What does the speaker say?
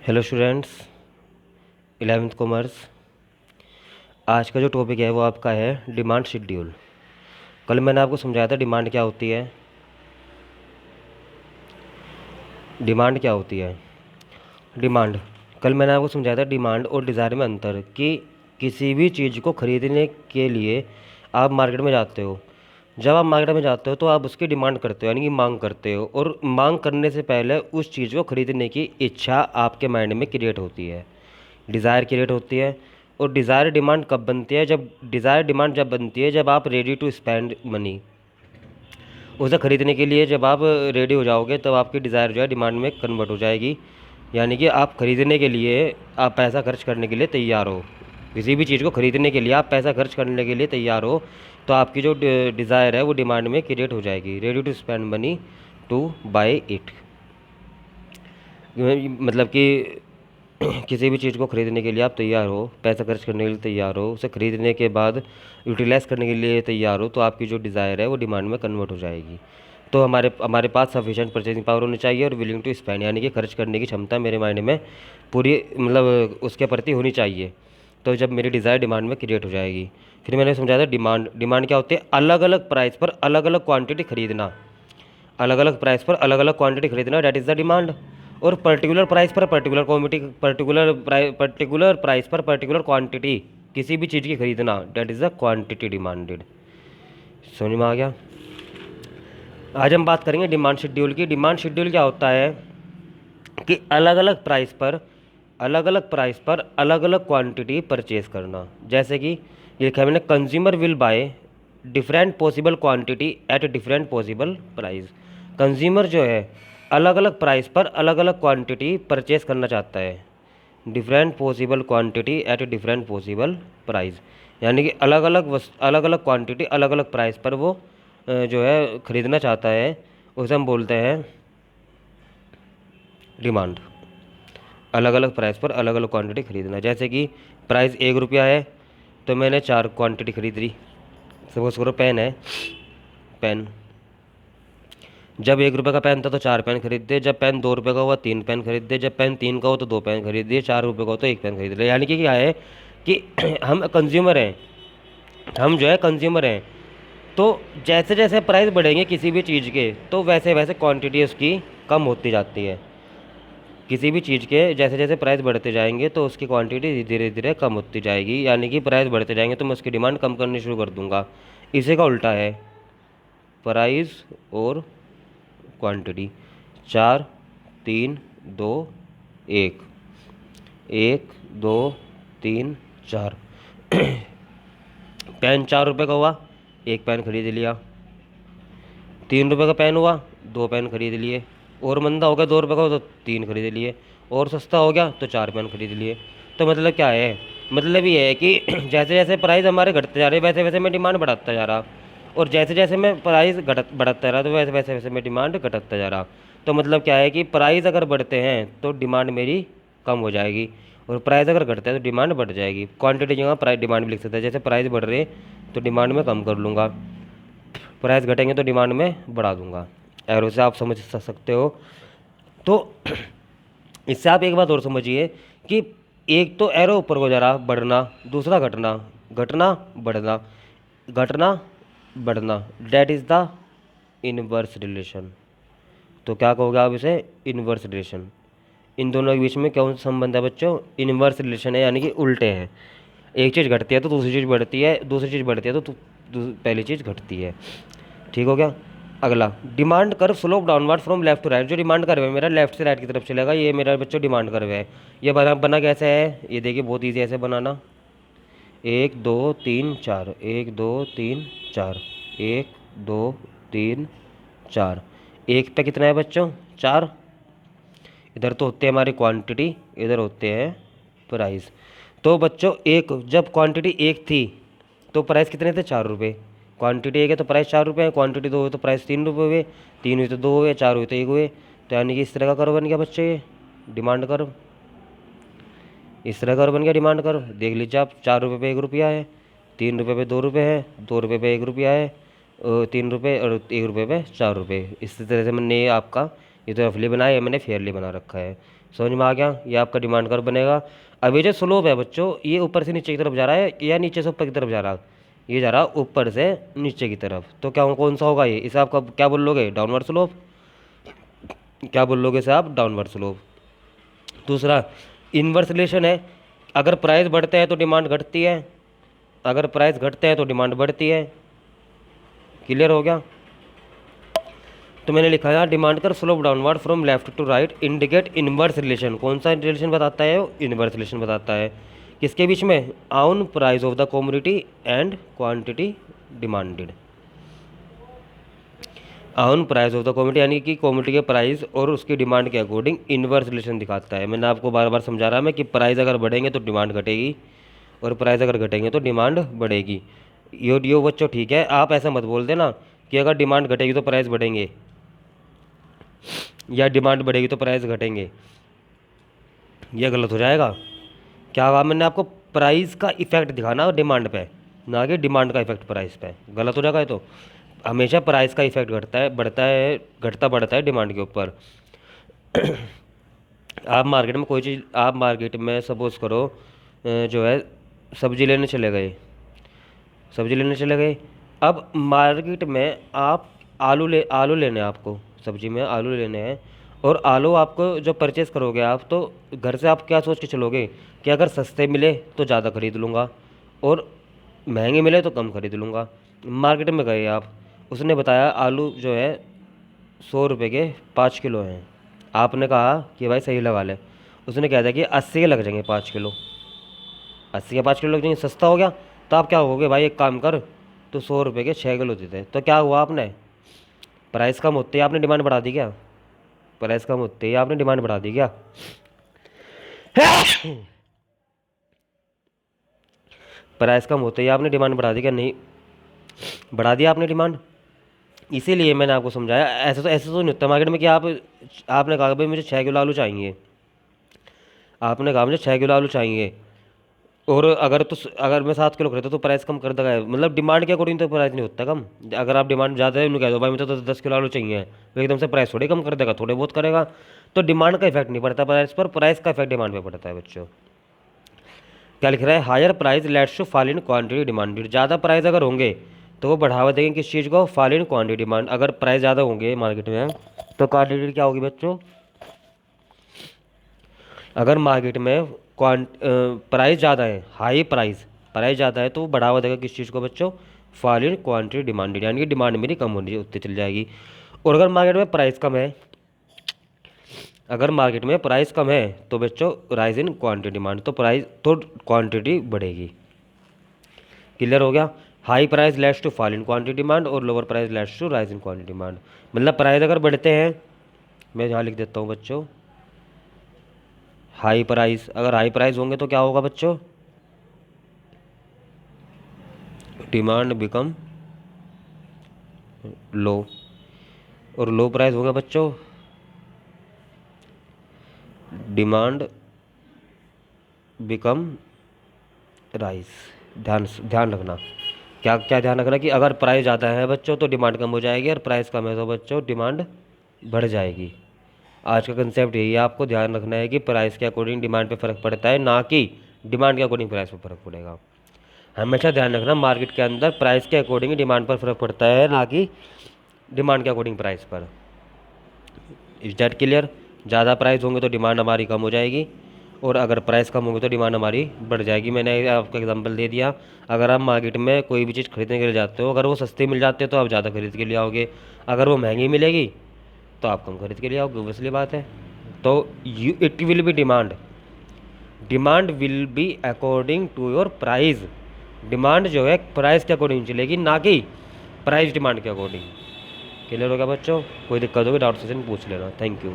Hello students, 11th commerce. आज का जो टॉपिक है वो आपका है डिमांड शेड्यूल। कल मैंने आपको समझाया था डिमांड क्या होती है। डिमांड क्या होती है? डिमांड, कल मैंने आपको समझाया था डिमांड और डिज़ायर में अंतर, कि किसी भी चीज़ को ख़रीदने के लिए आप मार्केट में जाते हो। जब आप मार्केट में जाते हो तो आप उसकी डिमांड करते हो, यानी कि मांग करते हो, और मांग करने से पहले उस चीज़ को ख़रीदने की इच्छा आपके माइंड में क्रिएट होती है, डिज़ायर क्रिएट होती है। और डिज़ायर डिमांड कब बनती है? जब डिज़ायर डिमांड जब बनती है जब आप रेडी टू स्पेंड मनी, उसे ख़रीदने के लिए जब आप रेडी हो जाओगे तब आपकी डिज़ायर जो है डिमांड में कन्वर्ट हो जाएगी। यानी कि आप ख़रीदने के लिए, आप पैसा खर्च करने के लिए तैयार हो। किसी भी चीज़ को ख़रीदने के लिए आप पैसा खर्च करने के लिए तैयार हो, तो आपकी जो डिज़ायर है वो डिमांड में क्रिएट हो जाएगी। Ready to spend money to buy it, मतलब कि किसी भी चीज़ को ख़रीदने के लिए आप तैयार हो, पैसा खर्च करने के लिए तैयार हो, उसे ख़रीदने के बाद यूटिलाइज़ करने के लिए तैयार हो, तो आपकी जो डिज़ायर है वो डिमांड में कन्वर्ट हो जाएगी। तो हमारे हमारे पास सफिशिएंट परचेजिंग पावर होनी चाहिए और विलिंग टू स्पेंड, यानी कि खर्च करने की क्षमता मेरे माइंड में पूरी, मतलब उसके प्रति होनी चाहिए। तो जब मेरी डिज़ायर डिमांड में क्रिएट हो जाएगी। फिर मैंने समझाया था डिमांड क्या होती है? अलग अलग प्राइस पर अलग अलग क्वान्टिटी खरीदना। अलग अलग प्राइस पर अलग अलग क्वांटिटी खरीदना, डेट इज़ द डिमांड। और पर्टिकुलर प्राइस पर पर्टिकुलर क्वांटिटी, पर्टिकुलर प्राइस पर पर्टिकुलर क्वांटिटी किसी भी चीज़ की खरीदना, that is the quantity demanded. समझ में आ गया? आज हम बात करेंगे डिमांड शेड्यूल की। डिमांड शेड्यूल क्या होता है कि अलग अलग प्राइस पर अलग अलग क्वांटिटी परचेज करना। जैसे कि ये लिखा है मैंने, consumer will by different possible quantity at different possible price. Consumer जो है अलग अलग प्राइस पर अलग अलग क्वांटिटी परचेज करना चाहता है, different possible quantity at different possible price, यानी कि अलग अलग क्वांटिटी अलग अलग प्राइस पर वो जो है ख़रीदना चाहता है। उसे हम बोलते हैं डिमांड। अलग अलग प्राइस पर अलग अलग क्वांटिटी खरीदना। जैसे कि प्राइस 1 रुपया है तो मैंने 4 क्वांटिटी खरीद ली। सपोज करो पेन है, पेन जब 1 रुपये का पेन था तो 4 पेन खरीदते, जब पेन 2 रुपये का हुआ 3 पेन खरीदते, जब पेन 3 का हो तो 2 पेन खरीद दिए, 4 रुपये का हो तो 1 पेन खरीद लिया। यानी कि क्या है कि हम कंज्यूमर हैं, हम जो है कंज्यूमर हैं। तो जैसे जैसे प्राइस बढ़ेंगे किसी भी चीज़ के, तो वैसे वैसे क्वांटिटी उसकी कम होती जाती है। किसी भी चीज़ के जैसे जैसे प्राइस बढ़ते जाएंगे तो उसकी क्वांटिटी धीरे धीरे कम होती जाएगी, यानी कि प्राइस बढ़ते जाएंगे तो मैं उसकी डिमांड कम करनी शुरू कर दूंगा। इसी का उल्टा है प्राइस और क्वांटिटी। 4 3 2 1, 1 2 3 4। पेन 4 रुपये का हुआ, 1 पेन खरीद लिया। 3 रुपये का पेन हुआ, 2 पेन खरीद लिए। और मंदा हो गया, 2 रुपये का हो तो 3 खरीद लिए। और सस्ता हो गया तो 4 पेन खरीद लिए। तो मतलब क्या है? मतलब ये है कि जैसे जैसे प्राइस हमारे घटते जा रहे वैसे वैसे मैं डिमांड बढ़ाता जा रहा, और जैसे जैसे मैं प्राइस बढ़ता रहा तो वैसे वैसे वैसे मैं डिमांड घटाता जा रहा। तो मतलब क्या है कि प्राइस अगर बढ़ते हैं तो डिमांड मेरी कम हो जाएगी, और प्राइस अगर घटता है तो डिमांड बढ़ जाएगी। क्वांटिटी जगह प्राइस डिमांड भी लिख सकते हैं। जैसे प्राइस बढ़ रहे तो डिमांड में कम कर लूँगा, प्राइस घटेंगे तो डिमांड में बढ़ा दूंगा। एरो से आप समझ सकते हो। तो इससे आप एक बात और समझिए कि एक तो एरो ऊपर को जा रहा बढ़ना, दूसरा घटना, घटना बढ़ना, घटना बढ़ना, that is the inverse relation. तो क्या कहोगे आप इसे? Inverse relation. इन दोनों के बीच में कौन सा संबंध है बच्चों? इनवर्स रिलेशन है, यानी कि उल्टे हैं। एक चीज़ घटती है तो दूसरी चीज़ बढ़ती है, दूसरी चीज़ बढ़ती है तो पहली चीज़ घटती है। ठीक हो गया? अगला, demand curve slope downward from left to right. जो डिमांड कर्व है मेरा लेफ्ट से राइट की तरफ चलेगा, ये मेरा बच्चों डिमांड कर्व है। ये बना कैसे है? ये देखिए, बहुत ईजी ऐसे बनाना। 1 2 3 4, 1 2 3 4, 1 2 3 4। एक पे कितना है बच्चों? 4। इधर तो होते हैं हमारी क्वांटिटी, इधर होते हैं प्राइस। तो बच्चों एक, जब क्वांटिटी 1 थी तो प्राइस कितने थे? 4 रुपये। क्वांटिटी 1 है तो प्राइस 4 रुपये है, क्वांटिटी 2 है तो प्राइस 3 रुपये हुए, 3 हुए तो 2 हुए, 4 हुए तो 1 हुए। तो यानी कि इस तरह का कर्व बन गया बच्चे, ये डिमांड कर्व। इस तरह का कर्व बन गया डिमांड कर्व। देख लीजिए आप, 4 रुपये पे 1 रुपया है, 3 रुपये पे 2 रुपये है, 2 रुपये पे 1 रुपया है, 3 रुपये और 1 रुपये पे 4 रुपये। इस तरह से मैंने ये आपका ये तो रफली बनाया है, मैंने फेयरली बना रखा है। समझ में आ गया? ये आपका डिमांड कर्व बनेगा। अब ये जो स्लोप है बच्चों, ये ऊपर से नीचे की तरफ जा रहा है या नीचे से ऊपर की तरफ जा रहा है? ये जा रहा है ऊपर से नीचे की तरफ। तो क्या कौन सा होगा ये? इसे आप क्या बोल लोगे? Downward slope. क्या बोल लोगे इसे आप? Downward slope. दूसरा इन्वर्स रिलेशन है, अगर प्राइस बढ़ते हैं तो डिमांड घटती है, अगर प्राइस घटते हैं तो डिमांड बढ़ती है। क्लियर हो गया? तो मैंने लिखा है demand curve slope downward from left to right indicate inverse relation. कौन सा रिलेशन बताता है? इनवर्स रिलेशन बताता है। किसके बीच में? On price of the commodity and quantity demanded. On price of the commodity यानी कि कमोडिटी के प्राइस और उसकी डिमांड के अकॉर्डिंग इनवर्स रिलेशन दिखाता है। मैंने आपको बार बार समझा रहा मैं कि प्राइस अगर बढ़ेंगे तो डिमांड घटेगी और प्राइस अगर घटेंगे तो डिमांड बढ़ेगी। यो बच्चों ठीक है, आप ऐसा मत बोल देना कि अगर डिमांड घटेगी तो प्राइस बढ़ेंगे या डिमांड बढ़ेगी तो प्राइस घटेंगे, यह गलत हो जाएगा। क्या कहा मैंने आपको? प्राइस का इफेक्ट दिखाना डिमांड पे, ना कि डिमांड का इफेक्ट प्राइस पे। गलत हो जाएगा ये तो। हमेशा प्राइस का इफेक्ट घटता है, बढ़ता है, घटता बढ़ता है डिमांड के ऊपर। आप मार्केट में कोई चीज़, आप मार्केट में सपोज करो जो है सब्जी लेने चले गए, सब्जी लेने चले गए। अब मार्केट में आप आलू लेने हैं, आपको सब्जी में आलू लेने हैं, और आलू आपको जो परचेज़ करोगे आप, तो घर से आप क्या सोच के चलोगे कि अगर सस्ते मिले तो ज़्यादा खरीद लूँगा और महंगे मिले तो कम खरीद लूँगा। मार्केट में गए आप, उसने बताया आलू जो है 100 रुपये के 5 किलो हैं। आपने कहा कि भाई सही लगा ले, उसने कह दिया कि 80 के लग जाएंगे 5 किलो, 80 के 5 किलो लग जाएंगे, सस्ता हो गया। तो आप क्या होगे? भाई एक काम कर, तो 100 रुपये के 6 किलो देते। तो क्या हुआ? आपने प्राइस कम होते ही आपने डिमांड बढ़ा दी क्या? प्राइस कम होते ही आपने डिमांड बढ़ा दी क्या? प्राइस कम होते ही आपने डिमांड बढ़ा दी क्या? नहीं बढ़ा दिया आपने डिमांड। इसीलिए मैंने आपको समझाया। ऐसे तो नहीं होता मार्केट में कि आपने कहा भाई मुझे 6 किलो आलू चाहिए, आपने कहा मुझे 6 किलो आलू चाहिए, और अगर मैं 7 किलो खरीदता तो प्राइस कम कर देगा। मतलब डिमांड के अकॉर्डिंग तो प्राइस नहीं होता कम। अगर आप डिमांड ज़्यादा है, उन्हें कह दो भाई मुझे तो 10 किलो आलू चाहिए, तो एकदम से प्राइस थोड़ी कम कर देगा, थोड़े बहुत करेगा। तो डिमांड का इफेक्ट नहीं पड़ता प्राइस पर, प्राइस का इफेक्ट डिमांड पर पड़ता है बच्चों। क्या लिख रहा है? Higher price leads to fall in quantity demanded. ज़्यादा प्राइस अगर होंगे तो वो बढ़ावा देंगे किस चीज़ को? Fall in quantity demand. अगर प्राइस ज़्यादा होंगे मार्केट में तो क्वांटिटी क्या होगी बच्चों? अगर मार्केट में प्राइस ज़्यादा है, हाई प्राइस ज़्यादा है, तो वो बढ़ावा देगा किस चीज़ को बच्चों? फॉल इन क्वांटिटी डिमांडेड, यानी कि डिमांड मेरी कम होनी उतनी चल जाएगी। और अगर मार्केट में प्राइस कम है, अगर मार्केट में प्राइस कम है तो बच्चों राइज इन क्वांटिटी डिमांड, तो क्वांटिटी बढ़ेगी। क्लियर हो गया? High price leads to fall in quantity demand और lower price leads to rise in quantity demand. मतलब प्राइस अगर बढ़ते हैं, मैं यहाँ लिख देता हूँ बच्चों, हाई प्राइस, अगर हाई प्राइस होंगे तो क्या होगा बच्चों? डिमांड बिकम लो, और लो प्राइस होगा बच्चों डिमांड बिकम राइस। ध्यान रखना, क्या क्या ध्यान रखना कि अगर प्राइस ज़्यादा है बच्चों तो डिमांड कम हो जाएगी, और प्राइस कम है तो बच्चों डिमांड बढ़ जाएगी। आज का कंसेप्ट यही है, आपको ध्यान रखना है कि प्राइस के अकॉर्डिंग डिमांड पे फ़र्क पड़ता है, ना कि डिमांड के अकॉर्डिंग प्राइस पे फ़र्क पड़ेगा। हमेशा ध्यान रखना मार्केट के अंदर प्राइस के अकॉर्डिंग डिमांड पर फ़र्क पड़ता है, ना कि डिमांड के अकॉर्डिंग प्राइस पर। Is that clear? ज़्यादा प्राइस होंगे तो डिमांड हमारी कम हो जाएगी, और अगर प्राइस कम होगी तो डिमांड हमारी बढ़ जाएगी। मैंने आपको एग्जांपल दे दिया। अगर आप मार्केट में कोई भी चीज़ खरीदने के लिए जाते हो, अगर वो सस्ती मिल जाती है तो आप ज़्यादा खरीद के लिए आओगे, अगर वो महंगी मिलेगी तो आप कम खरीद के लिए आओगे, इसलिए बात है। तो it will be demand will be according to your price. Demand जो है प्राइस के अकॉर्डिंग चलेगी, ना कि प्राइस डिमांड के अकॉर्डिंग। क्लियर होगा बच्चों? कोई दिक्कत होगी डाउट सेशन पूछ लेना। Thank you.